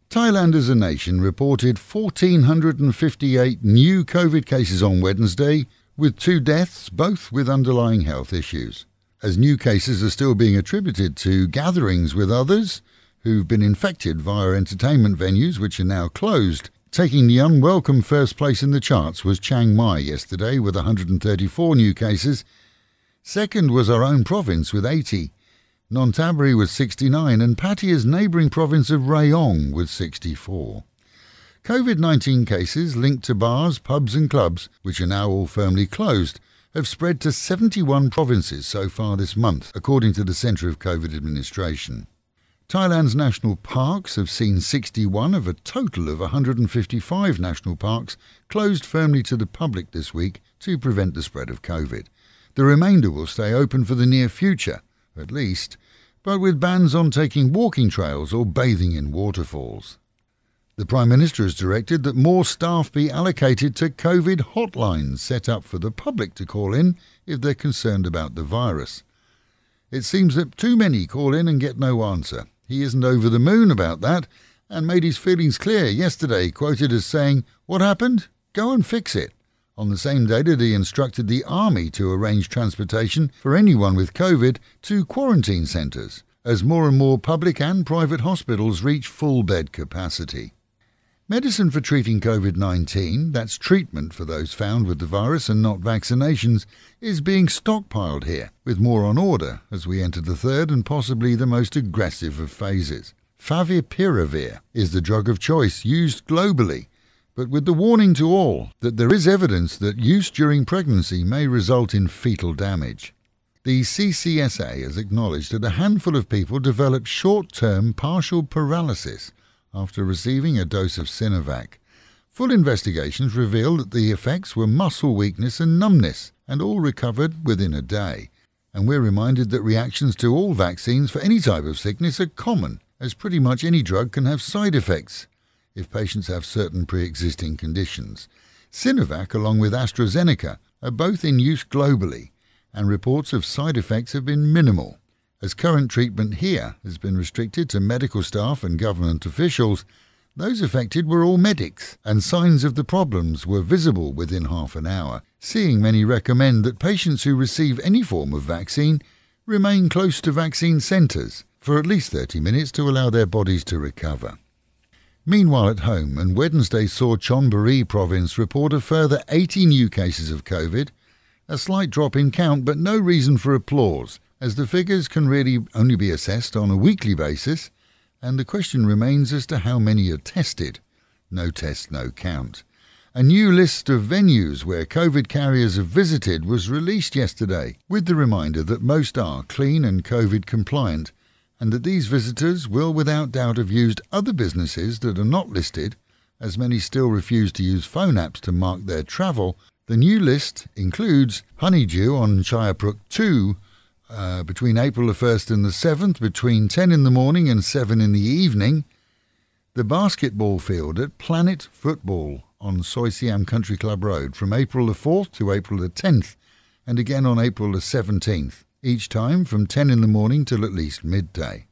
Thailand as a nation reported 1,458 new COVID cases on Wednesday, with 2 deaths, both with underlying health issues. As new cases are still being attributed to gatherings with others who've been infected via entertainment venues which are now closed. Taking the unwelcome first place in the charts was Chiang Mai yesterday with 134 new cases. Second was our own province with 80. Nonthaburi with 69 and Pattaya's neighbouring province of Rayong with 64. COVID-19 cases linked to bars, pubs and clubs, which are now all firmly closed, have spread to 71 provinces so far this month, according to the Centre of COVID Administration. Thailand's national parks have seen 61 of a total of 155 national parks closed firmly to the public this week to prevent the spread of COVID. The remainder will stay open for the near future, at least, but with bans on taking walking trails or bathing in waterfalls. The Prime Minister has directed that more staff be allocated to COVID hotlines set up for the public to call in if they're concerned about the virus. It seems that too many call in and get no answer. He isn't over the moon about that and made his feelings clear yesterday, quoted as saying, "What happened? Go and fix it." On the same day that he instructed the army to arrange transportation for anyone with COVID to quarantine centres, as more and more public and private hospitals reach full bed capacity. Medicine for treating COVID-19, that's treatment for those found with the virus and not vaccinations, is being stockpiled here, with more on order as we enter the third and possibly the most aggressive of phases. Favipiravir is the drug of choice used globally, but with the warning to all that there is evidence that use during pregnancy may result in fetal damage. The CCSA has acknowledged that a handful of people developed short-term partial paralysis after receiving a dose of Sinovac. Full investigations reveal that the effects were muscle weakness and numbness, and all recovered within a day. And we're reminded that reactions to all vaccines for any type of sickness are common, as pretty much any drug can have side effects if patients have certain pre-existing conditions. Sinovac, along with AstraZeneca, are both in use globally, and reports of side effects have been minimal. As current treatment here has been restricted to medical staff and government officials, those affected were all medics, and signs of the problems were visible within half an hour. Seeing many recommend that patients who receive any form of vaccine remain close to vaccine centres for at least 30 minutes to allow their bodies to recover. Meanwhile at home, and Wednesday saw Chonburi province report a further 80 new cases of COVID, a slight drop in count but no reason for applause, as the figures can really only be assessed on a weekly basis, and the question remains as to how many are tested. No test, no count. A new list of venues where COVID carriers have visited was released yesterday, with the reminder that most are clean and COVID compliant, and that these visitors will without doubt have used other businesses that are not listed, as many still refuse to use phone apps to mark their travel. The new list includes Honeydew on Chiayapreuk 2, between April the 1st and the 7th, between 10 in the morning and 7 in the evening. The basketball field at Planet Football on Siam Country Club Road from April the 4th to April the 10th, and again on April the 17th, each time from 10 in the morning till at least midday.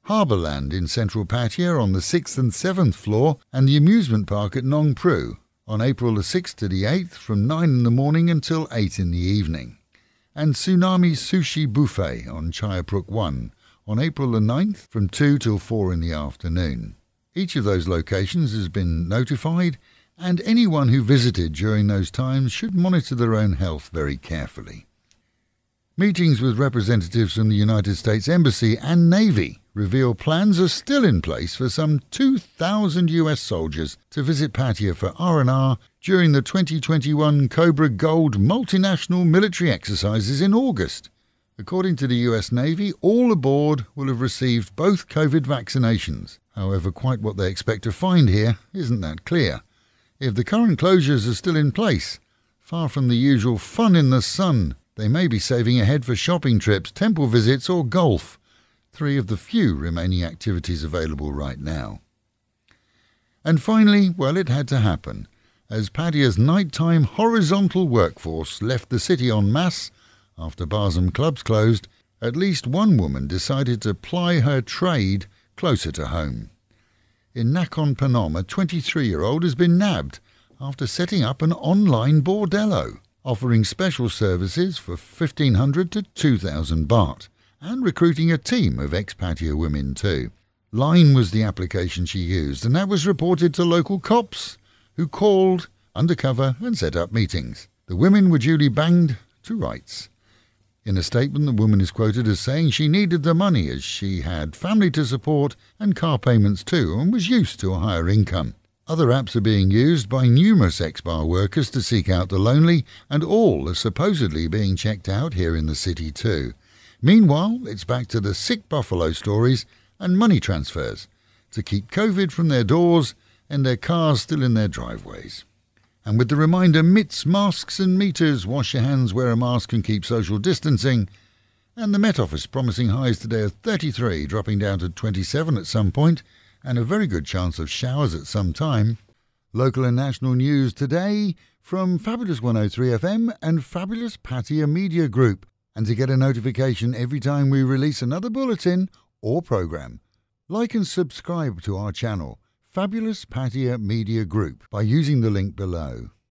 Harbourland in central Pattaya on the 6th and 7th floor, and the amusement park at Nong Pru on April the 6th to the 8th from 9 in the morning until 8 in the evening. And Tsunami Sushi Buffet on Chiayapreuk 1 on April the 9th from 2 till 4 in the afternoon. Each of those locations has been notified, and anyone who visited during those times should monitor their own health very carefully. Meetings with representatives from the United States Embassy and Navy reveal plans are still in place for some 2,000 US soldiers to visit Pattaya for R&R during the 2021 Cobra Gold multinational military exercises in August. According to the US Navy, all aboard will have received both COVID vaccinations. However, quite what they expect to find here isn't that clear. If the current closures are still in place, far from the usual fun in the sun, they may be saving ahead for shopping trips, temple visits or golf, 3 of the few remaining activities available right now. And finally, well, it had to happen. As Pattaya's nighttime horizontal workforce left the city en masse after bars and clubs closed, at least one woman decided to ply her trade closer to home. In Nakhon Phanom, a 23-year-old has been nabbed after setting up an online bordello, offering special services for 1,500 to 2,000 baht, and recruiting a team of ex-Pattaya women too. Line was the application she used, and that was reported to local cops, who called undercover and set up meetings. The women were duly banged to rights. In a statement, the woman is quoted as saying she needed the money as she had family to support and car payments too, and was used to a higher income. Other apps are being used by numerous ex-bar workers to seek out the lonely, and all are supposedly being checked out here in the city too. Meanwhile, it's back to the sick buffalo stories and money transfers to keep COVID from their doors and their cars still in their driveways. And with the reminder, mitts, masks and meters, wash your hands, wear a mask and keep social distancing. And the Met Office promising highs today of 33, dropping down to 27 at some point, and a very good chance of showers at some time. Local and national news today from Fabulous 103 FM and Fabulous Pattaya Media Group. And to get a notification every time we release another bulletin or program, like and subscribe to our channel, Fabulous Pattaya Media Group, by using the link below.